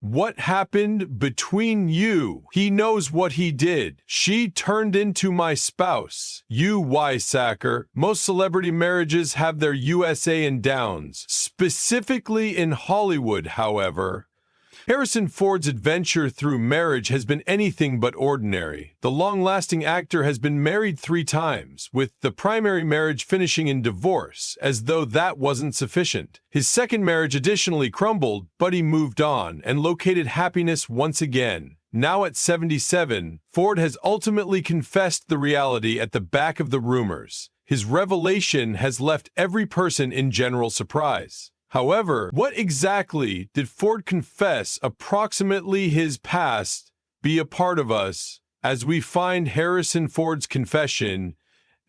What happened between you? He knows what he did. She turned into my spouse. You wiseacre. Most celebrity marriages have their USA and downs. Specifically in Hollywood, however, Harrison Ford's adventure through marriage has been anything but ordinary. The long-lasting actor has been married 3 times, with the primary marriage finishing in divorce, as though that wasn't sufficient. His second marriage additionally crumbled, but he moved on and located happiness once again. Now at 77, Ford has ultimately confessed the reality at the back of the rumors. His revelation has left every person in general surprise. However, what exactly did Ford confess approximately his past be a part of us as we find Harrison Ford's confession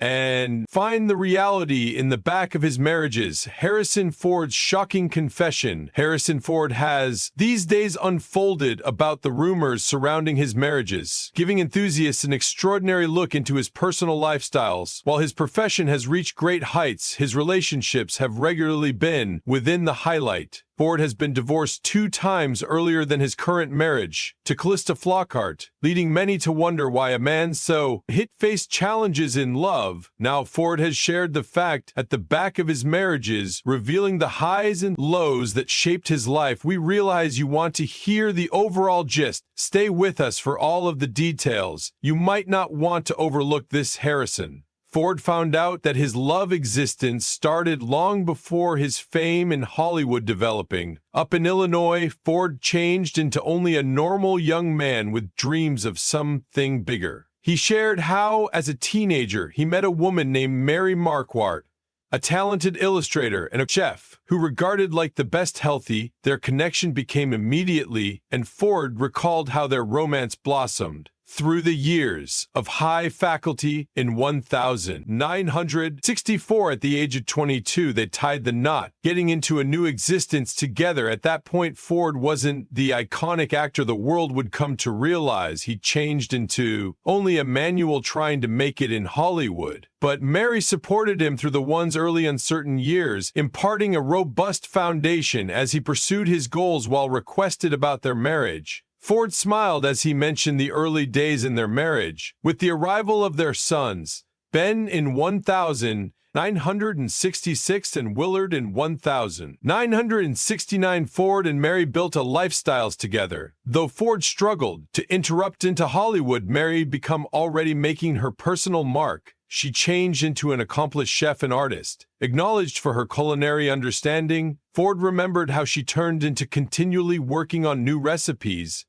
and find the reality in the back of his marriages? Harrison Ford's shocking confession. Harrison Ford has these days unfolded about the rumors surrounding his marriages, giving enthusiasts an extraordinary look into his personal lifestyles. While his profession has reached great heights, his relationships have regularly been within the highlight. Ford has been divorced 2 times earlier than his current marriage to Calista Flockhart, leading many to wonder why a man so faced challenges in love. Now Ford has shared the fact at the back of his marriages, revealing the highs and lows that shaped his life. We realize you want to hear the overall gist. Stay with us for all of the details. You might not want to overlook this. Harrison Ford found out that his love existence started long before his fame in Hollywood developing. Up in Illinois, Ford changed into only a normal young man with dreams of something bigger. He shared how, as a teenager, he met a woman named Mary Marquardt, a talented illustrator and a chef who regarded like the best healthy. Their connection became immediately, and Ford recalled how their romance blossomed. Through the years of high faculty in 1964, at the age of 22, they tied the knot, getting into a new existence together. At that point, Ford wasn't the iconic actor the world would come to realize. He changed into only a manual trying to make it in Hollywood. But Mary supported him through the one's early uncertain years, imparting a robust foundation as he pursued his goals while requested about their marriage. Ford smiled as he mentioned the early days in their marriage. With the arrival of their sons, Ben in 1966 and Willard in 1969, Ford and Mary built a lifestyles together. Though Ford struggled to interrupt into Hollywood, Mary became already making her personal mark. She changed into an accomplished chef and artist. Acknowledged for her culinary understanding, Ford remembered how she turned into continually working on new recipes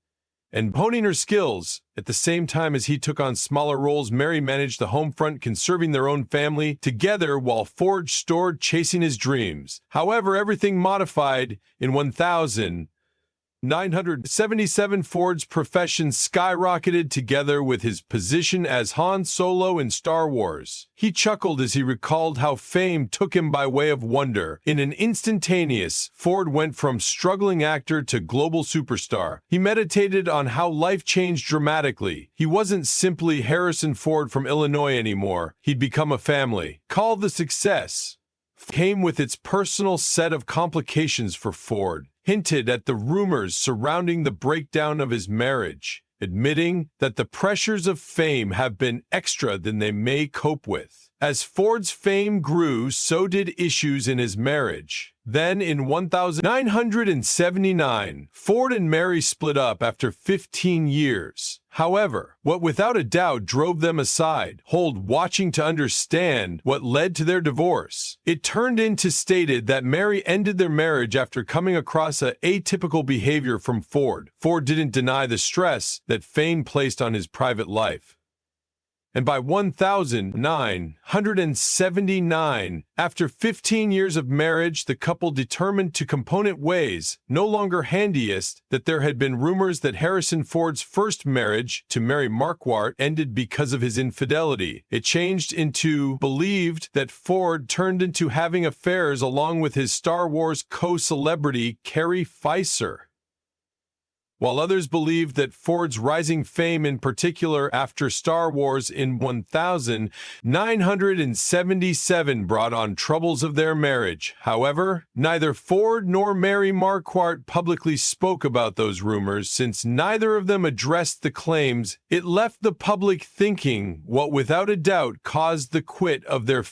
and honing her skills. At the same time as he took on smaller roles, Mary managed the home front, conserving their own family together while Ford stored chasing his dreams. However, everything modified in 1977. Ford's profession skyrocketed together with his position as Han Solo in Star Wars. He chuckled as he recalled how fame took him by way of wonder. In an instantaneous, Ford went from struggling actor to global superstar. He meditated on how life changed dramatically. He wasn't simply Harrison Ford from Illinois anymore. He'd become a family. Call the success came with its personal set of complications for Ford. Hinted at the rumors surrounding the breakdown of his marriage, admitting that the pressures of fame have been extra than they may cope with. As Ford's fame grew, so did issues in his marriage. Then in 1979, Ford and Mary split up after 15 years. However, what without a doubt drove them aside, Ford watching to understand what led to their divorce. It turned into stated that Mary ended their marriage after coming across atypical behavior from Ford. Ford didn't deny the stress that fame placed on his private life. And by 1979, after 15 years of marriage, the couple determined to component ways, no longer handiest, that there had been rumors that Harrison Ford's first marriage to Mary Marquardt ended because of his infidelity. It changed into believed that Ford turned into having affairs along with his Star Wars co-celebrity Carrie Fisher. while others believed that Ford's rising fame, in particular after Star Wars in 1977, brought on troubles of their marriage. However, neither Ford nor Mary Marquardt publicly spoke about those rumors, since neither of them addressed the claims. It left the public thinking what without a doubt caused the quit of their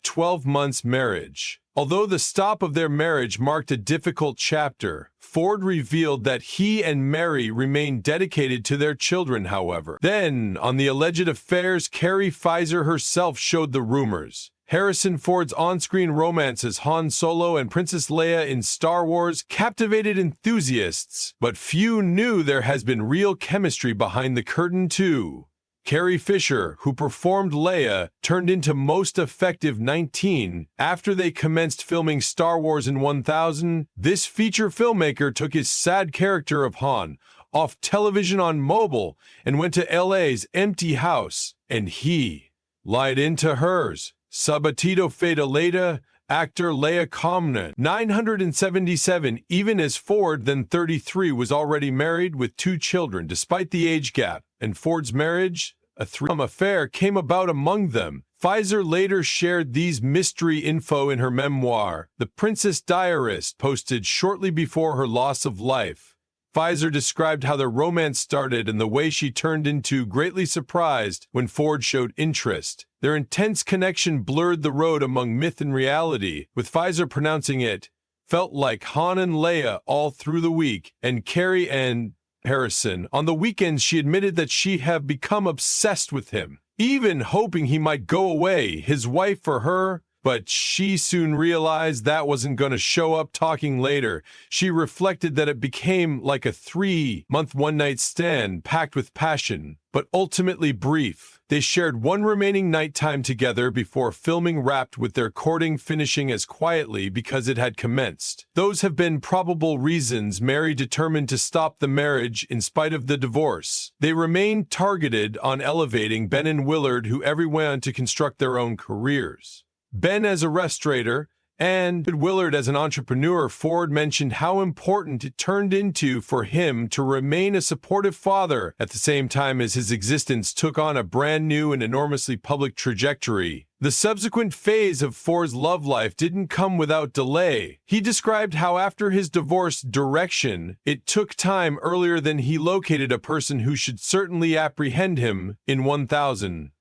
12 months marriage. Although the stop of their marriage marked a difficult chapter, Ford revealed that he and Mary remained dedicated to their children, however. Then, on the alleged affairs, Carrie Fisher herself showed the rumors. Harrison Ford's on-screen romance as Han Solo and Princess Leia in Star Wars captivated enthusiasts, but few knew there has been real chemistry behind the curtain too. Carrie Fisher, who performed Leia, turned into Most Effective 19 after they commenced filming Star Wars in 1000. This feature filmmaker took his sad character of Han off television on mobile and went to LA's empty house, and he lied into hers. Sabatito Fedaleda, actor Leia Comnon, 977, even as Ford, then 33, was already married with 2 children despite the age gap, and Ford's marriage, a 3-year affair, came about among them. Fisher later shared these mystery info in her memoir, The Princess Diarist, posted shortly before her loss of life. Fisher described how their romance started and the way she turned into greatly surprised when Ford showed interest. Their intense connection blurred the road among myth and reality, with Fisher pronouncing it felt like Han and Leia all through the week, and Carrie and Harrison. On the weekends, she admitted that she had become obsessed with him, even hoping he might go away, his wife for her. But she soon realized that wasn't going to show up. Talking later, she reflected that it became like a 3-month one-night stand packed with passion, but ultimately brief. They shared one remaining nighttime together before filming wrapped, with their courting finishing as quietly because it had commenced. Those have been probable reasons Mary determined to stop the marriage in spite of the divorce. They remained targeted on elevating Ben and Willard, who everyone went on to construct their own careers. Ben as a restaurator, and Willard as an entrepreneur. Ford mentioned how important it turned into for him to remain a supportive father at the same time as his existence took on a brand new and enormously public trajectory. The subsequent phase of Ford's love life didn't come without delay. He described how after his divorce direction, it took time earlier than he located a person who should certainly apprehend him in 1000.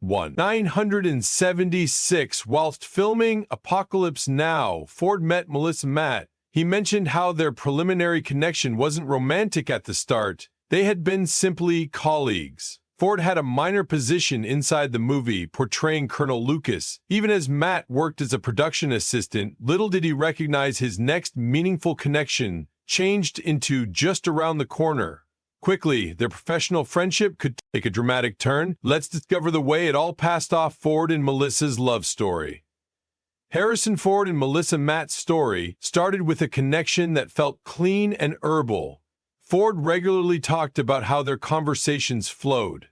976. Whilst filming Apocalypse Now, Ford met Melissa Matt. He mentioned how their preliminary connection wasn't romantic at the start. They had been simply colleagues. Ford had a minor position inside the movie, portraying Colonel Lucas. Even as Matt worked as a production assistant, little did he recognize his next meaningful connection changed into just around the corner. Quickly, their professional friendship could take a dramatic turn. Let's discover the way it all passed off. Ford and Melissa's love story. Harrison Ford and Melissa Matt's story started with a connection that felt clean and herbal. Ford regularly talked about how their conversations flowed.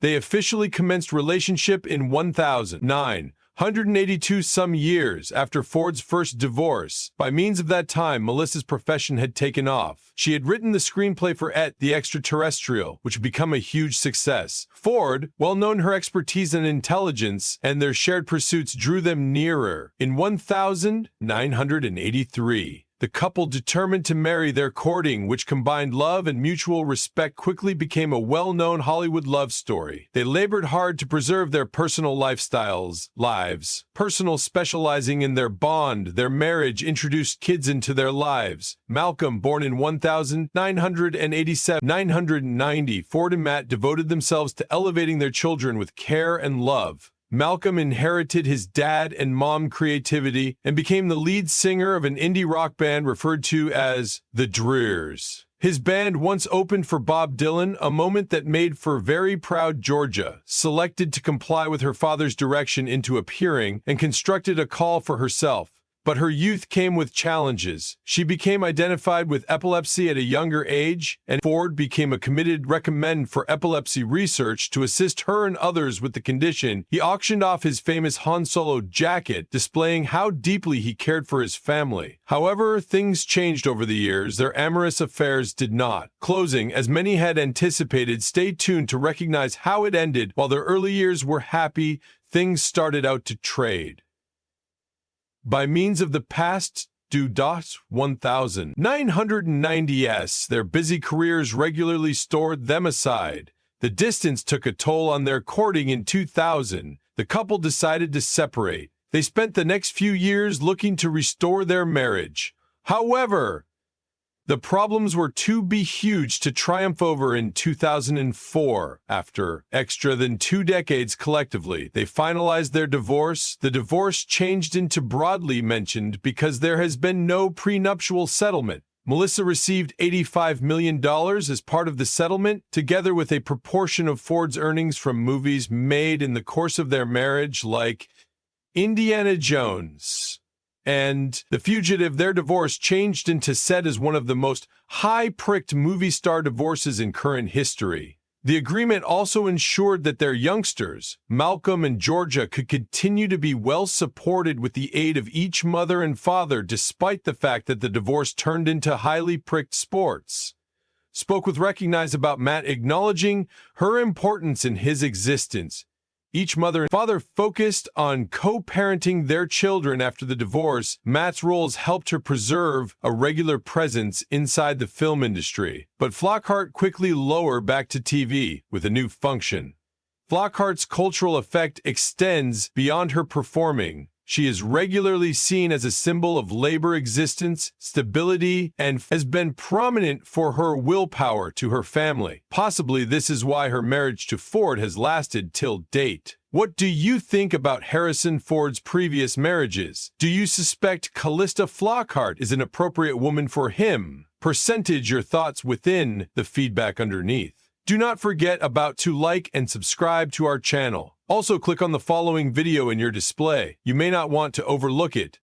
They officially commenced relationship in 1009. 182 some years after Ford's first divorce. By means of that time, Melissa's profession had taken off. She had written the screenplay for Et the Extraterrestrial, which had become a huge success. Ford, well known her expertise and intelligence, and their shared pursuits drew them nearer. In 1983, the couple determined to marry. Their courting, which combined love and mutual respect, quickly became a well-known Hollywood love story. They labored hard to preserve their personal lives, personal specializing in their bond. Their marriage introduced kids into their lives. Malcolm, born in 1990, Ford and Matt devoted themselves to elevating their children with care and love. Malcolm inherited his dad and mom creativity and became the lead singer of an indie rock band referred to as the Dreers. His band once opened for Bob Dylan, a moment that made for very proud Georgia, selected to comply with her father's direction into appearing and constructed a call for herself. But her youth came with challenges. She became identified with epilepsy at a younger age, and Ford became a committed recommend for epilepsy research to assist her and others with the condition. He auctioned off his famous Han Solo jacket, displaying how deeply he cared for his family. However, things changed over the years. Their amorous affairs did not. Closing, as many had anticipated, stay tuned to recognize how it ended. While their early years were happy, things started out to trade. By means of the past due DOS 1990s, their busy careers regularly stored them aside. The distance took a toll on their courting in 2000. The couple decided to separate. They spent the next few years looking to restore their marriage. However, the problems were too big huge to triumph over in 2004. After extra than 2 decades collectively, they finalized their divorce. The divorce changed into broadly mentioned because there has been no prenuptial settlement. Melissa received $85 million as part of the settlement, together with a proportion of Ford's earnings from movies made in the course of their marriage, like Indiana Jones and The Fugitive. Their divorce changed into said as one of the most high-pricked movie star divorces in current history. The agreement also ensured that their youngsters, Malcolm and Georgia, could continue to be well supported with the aid of each mother and father, despite the fact that the divorce turned into highly pricked sports. Spoke with Recognize about Matt, acknowledging her importance in his existence. Each mother and father focused on co-parenting their children after the divorce. Matt's roles helped her preserve a regular presence inside the film industry. But Flockhart quickly lowered back to TV with a new function. Flockhart's cultural effect extends beyond her performing. She is regularly seen as a symbol of labor existence, stability, and has been prominent for her willpower to her family. Possibly this is why her marriage to Ford has lasted till date. What do you think about Harrison Ford's previous marriages? Do you suspect Callista Flockhart is an appropriate woman for him? Percentage your thoughts within the feedback underneath. Do not forget to like and subscribe to our channel. Also, click on the following video in your display. You may not want to overlook it.